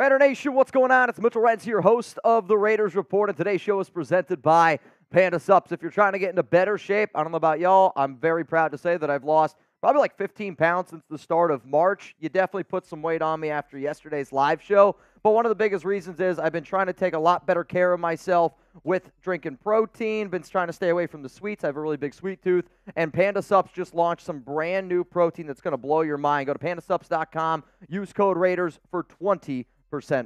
Raider Nation, what's going on? It's Mitchell Renz here, host of the Raiders Report, and today's show is presented by Panda Sups. If you're trying to get into better shape, I don't know about y'all, I'm very proud to say that I've lost probably like 15 pounds since the start of March. You definitely put some weight on me after yesterday's live show, but one of the biggest reasons is I've been trying to take a lot better care of myself with drinking protein, been trying to stay away from the sweets. I have a really big sweet tooth, and Panda Sups just launched some brand new protein that's going to blow your mind. Go to pandasups.com, use code Raiders for 20%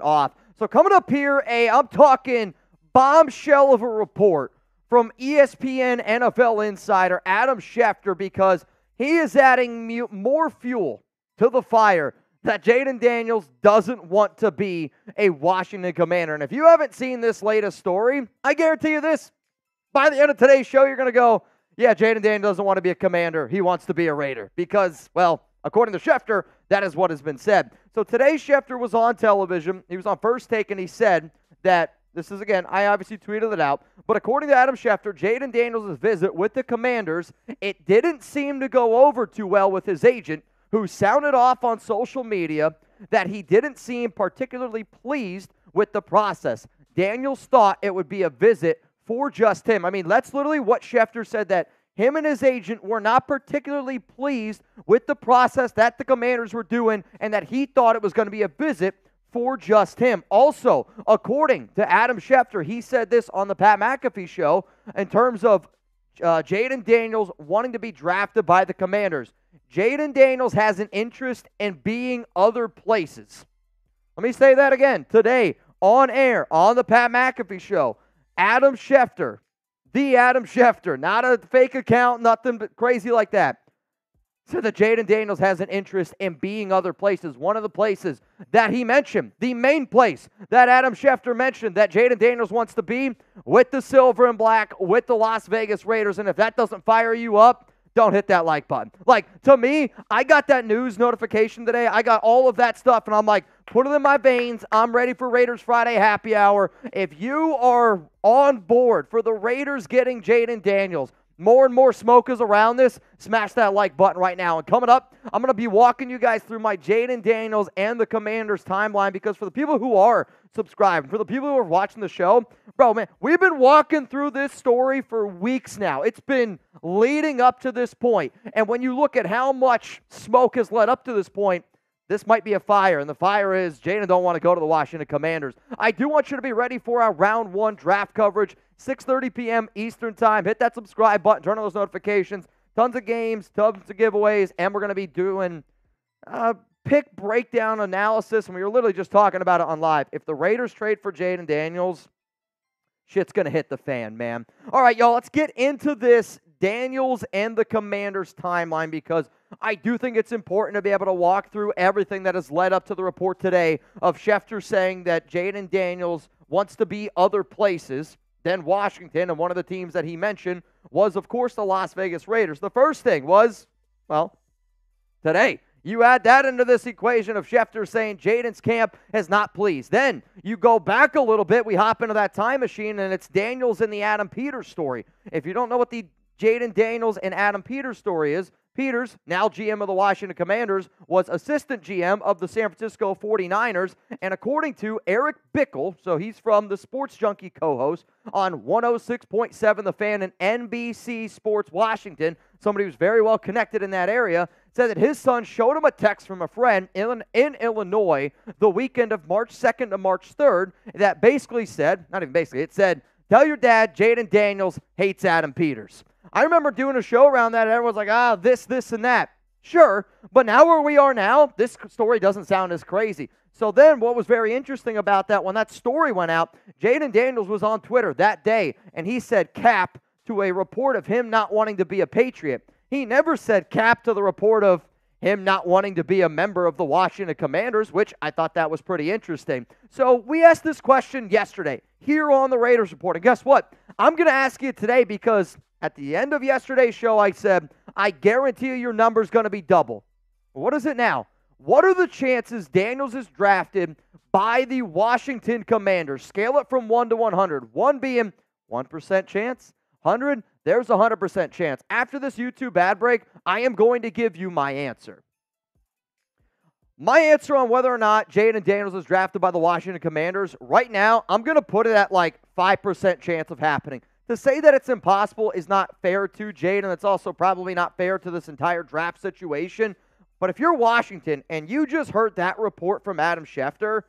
off. So coming up here, I'm talking bombshell of a report from ESPN NFL insider Adam Schefter, because he is adding more fuel to the fire that Jayden Daniels doesn't want to be a Washington Commander. And if you haven't seen this latest story, I guarantee you this, by the end of today's show, you're going to go, yeah, Jayden Daniels doesn't want to be a Commander. He wants to be a Raider because, well, according to Schefter, that is what has been said. So today, Schefter was on television. He was on First Take, and he said that, this is, again, I obviously tweeted it out, but according to Adam Schefter, Jayden Daniels' visit with the Commanders, it didn't seem to go over too well with his agent, who sounded off on social media that he didn't seem particularly pleased with the process. Daniels thought it would be a visit for just him. I mean, that's literally what Schefter said, that him and his agent were not particularly pleased with the process that the Commanders were doing, and that he thought it was going to be a visit for just him. Also, according to Adam Schefter, he said this on the Pat McAfee show in terms of Jayden Daniels wanting to be drafted by the Commanders. Jayden Daniels has an interest in being other places. Let me say that again. Today, on air, on the Pat McAfee show, Adam Schefter, the Adam Schefter, not a fake account, nothing crazy like that, said that Jayden Daniels has an interest in being other places. One of the places that he mentioned, the main place that Adam Schefter mentioned that Jayden Daniels wants to be, with the silver and black, with the Las Vegas Raiders. And if that doesn't fire you up, don't hit that like button. Like, to me, I got that news notification today. I got all of that stuff, and I'm like, put it in my veins. I'm ready for Raiders Friday happy hour. If you are on board for the Raiders getting Jayden Daniels, more and more smokers around this, smash that like button right now. And coming up, I'm going to be walking you guys through my Jayden Daniels and the Commanders timeline, because for the people who are subscribing, for the people who are watching the show, bro, man, we've been walking through this story for weeks now. It's been leading up to this point. And when you look at how much smoke has led up to this point, this might be a fire, and the fire is Jayden don't want to go to the Washington Commanders. I do want you to be ready for our Round 1 draft coverage, 6:30 p.m. Eastern Time. Hit that subscribe button, turn on those notifications. Tons of games, tons of giveaways, and we're going to be doing pick breakdown analysis, and we were literally just talking about it on live. If the Raiders trade for Jayden Daniels, shit's going to hit the fan, man. All right, y'all, let's get into this Daniels and the Commanders timeline, because I do think it's important to be able to walk through everything that has led up to the report today of Schefter saying that Jayden Daniels wants to be other places than Washington, and one of the teams that he mentioned was, of course, the Las Vegas Raiders. The first thing was, well, today, you add that into this equation of Schefter saying Jayden's camp is not pleased. Then you go back a little bit, we hop into that time machine, and it's Daniels and the Adam Peters story. If you don't know what the Jayden Daniels and Adam Peters story is, Peters, now GM of the Washington Commanders, was assistant GM of the San Francisco 49ers, and according to Eric Bickel, so he's from the Sports Junkie co-host on 106.7 The Fan and NBC Sports Washington, somebody who's very well connected in that area, said that his son showed him a text from a friend in Illinois the weekend of March 2nd to March 3rd that basically said, not even basically, it said, tell your dad Jayden Daniels hates Adam Peters. I remember doing a show around that, and everyone's like, this, and that. Sure, but now where we are now, this story doesn't sound as crazy. So then what was very interesting about that, when that story went out, Jayden Daniels was on Twitter that day, and he said cap to a report of him not wanting to be a Patriot. He never said cap to the report of him not wanting to be a member of the Washington Commanders, which I thought that was pretty interesting. So we asked this question yesterday here on the Raiders Report, and guess what? I'm going to ask you today, because at the end of yesterday's show, I said, I guarantee you your number's going to be double. What is it now? What are the chances Daniels is drafted by the Washington Commanders? Scale it from 1 to 100. 1 being 1% chance, 100, there's a 100% chance. After this YouTube ad break, I am going to give you my answer. My answer on whether or not Jayden Daniels is drafted by the Washington Commanders, right now, I'm going to put it at like 5% chance of happening. To say that it's impossible is not fair to Jayden. It's also probably not fair to this entire draft situation. But if you're Washington and you just heard that report from Adam Schefter,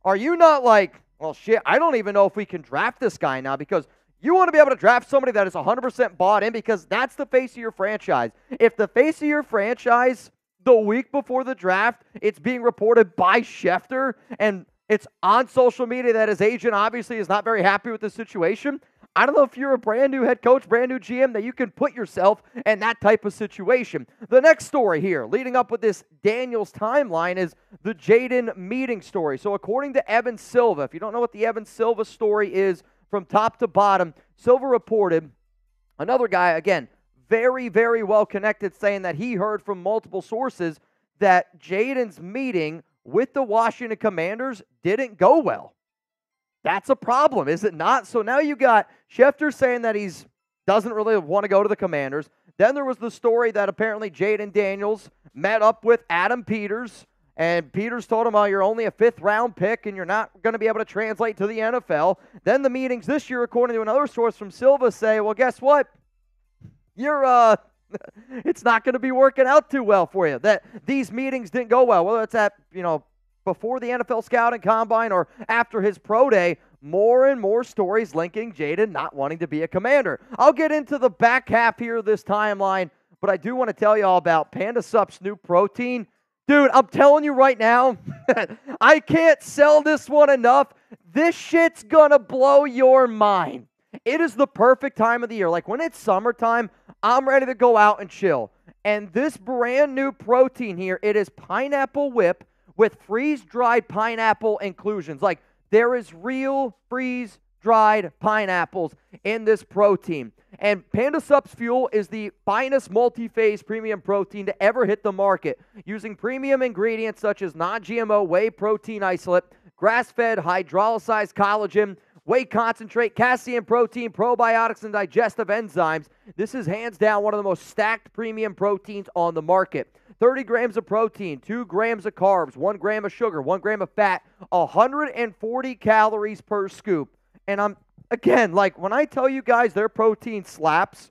are you not like, well, shit, I don't even know if we can draft this guy now, because you want to be able to draft somebody that is 100% bought in, because that's the face of your franchise. If the face of your franchise, the week before the draft, it's being reported by Schefter, and it's on social media that his agent obviously is not very happy with the situation, I don't know if you're a brand new head coach, brand new GM, that you can put yourself in that type of situation. The next story here, leading up with this Daniels timeline, is the Jayden meeting story. So according to Evan Silva, if you don't know what the Evan Silva story is from top to bottom, Silva reported another guy, again, very, very well connected, saying that he heard from multiple sources that Jayden's meeting with the Washington Commanders didn't go well. That's a problem, is it not? So now you got Schefter saying that he doesn't really want to go to the Commanders. Then there was the story that apparently Jayden Daniels met up with Adam Peters, and Peters told him, oh, you're only a 5th-round pick, and you're not going to be able to translate to the NFL. Then the meetings this year, according to another source from Silva, say, well, guess what? It's not going to be working out too well for you. That these meetings didn't go well, whether it's at, before the NFL Scouting Combine or after his pro day. More and more stories linking Jayden not wanting to be a Commander. I'll get into the back half here of this timeline, but I do want to tell you all about Panda Sup's new protein. Dude, I'm telling you right now, I can't sell this one enough. This shit's going to blow your mind. It is the perfect time of the year. Like when it's summertime, I'm ready to go out and chill. And this brand new protein here, it is pineapple whip with freeze-dried pineapple inclusions. Like there is real freeze-dried pineapples in this protein. And Panda Sup's Fuel is the finest multi-phase premium protein to ever hit the market, using premium ingredients such as non-GMO whey protein isolate, grass-fed hydrolyzed collagen, whey concentrate, casein protein, probiotics, and digestive enzymes. This is hands down one of the most stacked premium proteins on the market. 30 grams of protein, 2 grams of carbs, 1 gram of sugar, 1 gram of fat, 140 calories per scoop. And again, like when I tell you guys their protein slaps,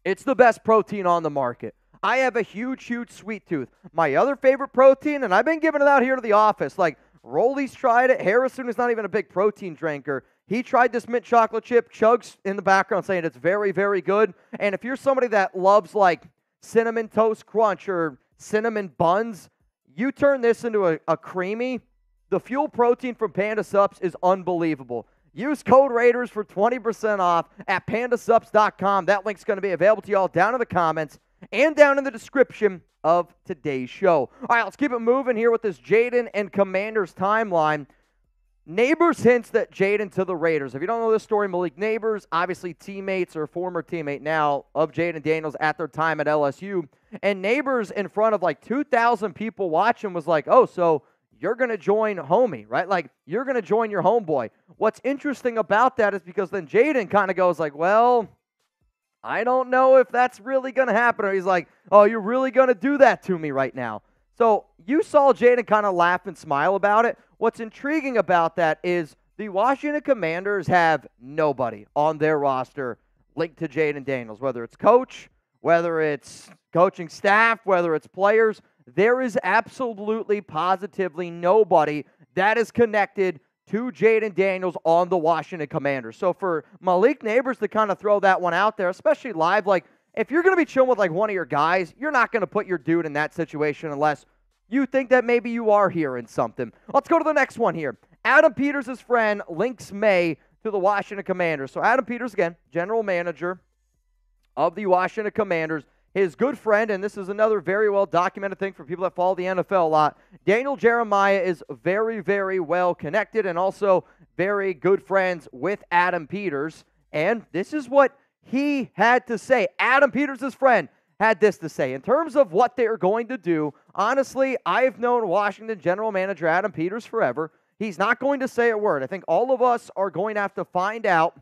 it's the best protein on the market. I have a huge, huge sweet tooth. My other favorite protein, and I've been giving it out here to the office, like Rolly's tried it. Harrison is not even a big protein drinker. He tried this mint chocolate chip, chugs in the background saying it's very, very good. And if you're somebody that loves like Cinnamon Toast Crunch or cinnamon buns, you turn this into a creamy. The Fuel protein from Panda Sups is unbelievable. Use code Raiders for 20% off at pandasups.com. That link's going to be available to you all down in the comments and down in the description of today's show. All right, let's keep it moving here with this Jayden and Commanders timeline. Nabers hints that Jayden to the Raiders. If you don't know this story, Malik Nabers, obviously teammates or former teammate now of Jayden Daniels at their time at LSU. And Nabers, in front of like 2,000 people watching, was like, oh, so you're going to join homie, right? Like, you're going to join your homeboy. What's interesting about that is because then Jayden kind of goes like, well, I don't know if that's really going to happen. Or he's like, oh, you're really going to do that to me right now. So you saw Jayden kind of laugh and smile about it. What's intriguing about that is the Washington Commanders have nobody on their roster linked to Jayden Daniels, whether it's coach, whether it's coaching staff, whether it's players. There is absolutely, positively nobody that is connected to Jayden Daniels on the Washington Commanders. So for Malik Nabers to kind of throw that one out there, especially live, like if you're going to be chilling with like one of your guys, you're not going to put your dude in that situation unless you think that maybe you are hearing something. Let's go to the next one here. Adam Peters' friend links Maye to the Washington Commanders. So Adam Peters, again, general manager of the Washington Commanders. His good friend, and this is another very well-documented thing for people that follow the NFL a lot, Daniel Jeremiah is very, very well connected and also very good friends with Adam Peters. And this is what he had to say. Adam Peters' friend had this to say. In terms of what they're going to do, honestly, I've known Washington general manager Adam Peters forever. He's not going to say a word. I think all of us are going to have to find out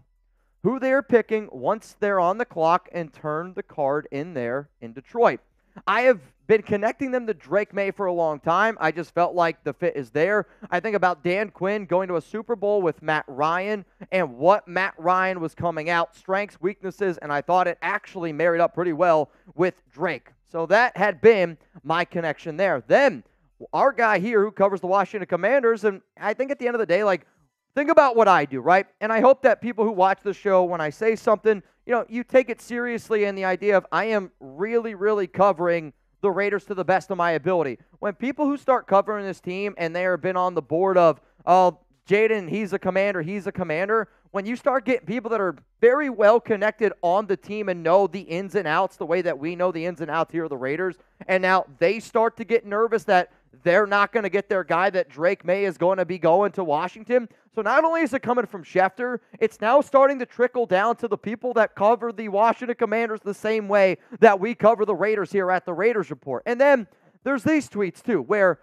who they're picking once they're on the clock and turn the card in there in Detroit. I have been connecting them to Drake Maye for a long time. I just felt like the fit is there. I think about Dan Quinn going to a Super Bowl with Matt Ryan and what Matt Ryan was coming out, strengths, weaknesses, and I thought it actually married up pretty well with Drake. So that had been my connection there. Then our guy here who covers the Washington Commanders, and I think at the end of the day, like, think about what I do, right? And I hope that people who watch the show, when I say something, you take it seriously in the idea of I am really, really covering the Raiders to the best of my ability. When people who start covering this team and they have been on the board of, oh, Jayden, he's a commander, when you start getting people that are very well connected on the team and know the ins and outs the way that we know the ins and outs here of the Raiders, and now they start to get nervous that they're not going to get their guy, that Drake Maye is going to be going to Washington. So not only is it coming from Schefter, it's now starting to trickle down to the people that cover the Washington Commanders the same way that we cover the Raiders here at the Raiders Report. And then there's these tweets too, where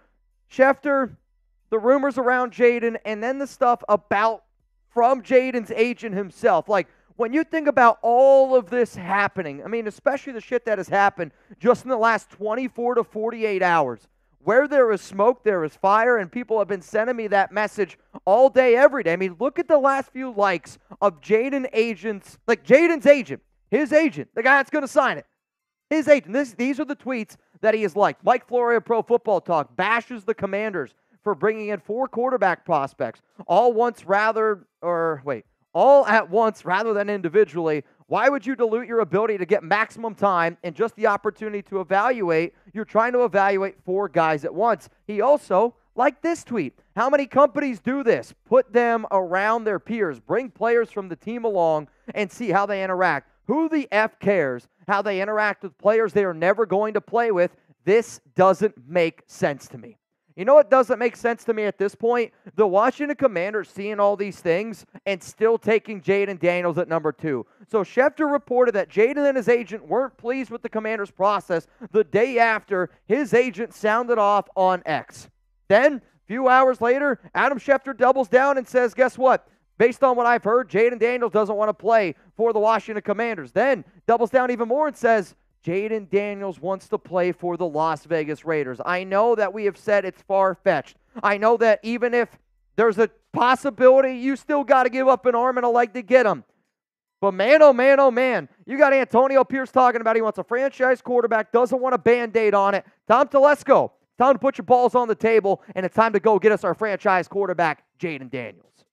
Schefter, the rumors around Jayden, and then the stuff from Jayden's agent himself. Like, when you think about all of this happening, I mean, especially the shit that has happened just in the last 24 to 48 hours, where there is smoke, there is fire, and people have been sending me that message all day, every day. I mean, look at the last few likes of Jayden's agents, like Jayden's agent, his agent, the guy that's going to sign it, his agent. These are the tweets that he has liked. Mike Florio, Pro Football Talk, bashes the Commanders for bringing in 4 quarterback prospects, all at once rather than individually. Why would you dilute your ability to get maximum time and just the opportunity to evaluate? You're trying to evaluate 4 guys at once. He also liked this tweet. How many companies do this? Put them around their peers. Bring players from the team along and see how they interact. Who the F cares how they interact with players they are never going to play with? This doesn't make sense to me. You know what doesn't make sense to me at this point? The Washington Commanders seeing all these things and still taking Jayden Daniels at number 2. So Schefter reported that Jayden and his agent weren't pleased with the Commanders' process the day after his agent sounded off on X. Then, a few hours later, Adam Schefter doubles down and says, guess what? Based on what I've heard, Jayden Daniels doesn't want to play for the Washington Commanders. Then doubles down even more and says, Jayden Daniels wants to play for the Las Vegas Raiders. I know that we have said it's far-fetched. I know that even if there's a possibility, you still got to give up an arm and a leg to get him. But man, oh man, you got Antonio Pierce talking about he wants a franchise quarterback, doesn't want a Band-Aid on it. Tom Telesco, time to put your balls on the table, and it's time to go get us our franchise quarterback, Jayden Daniels.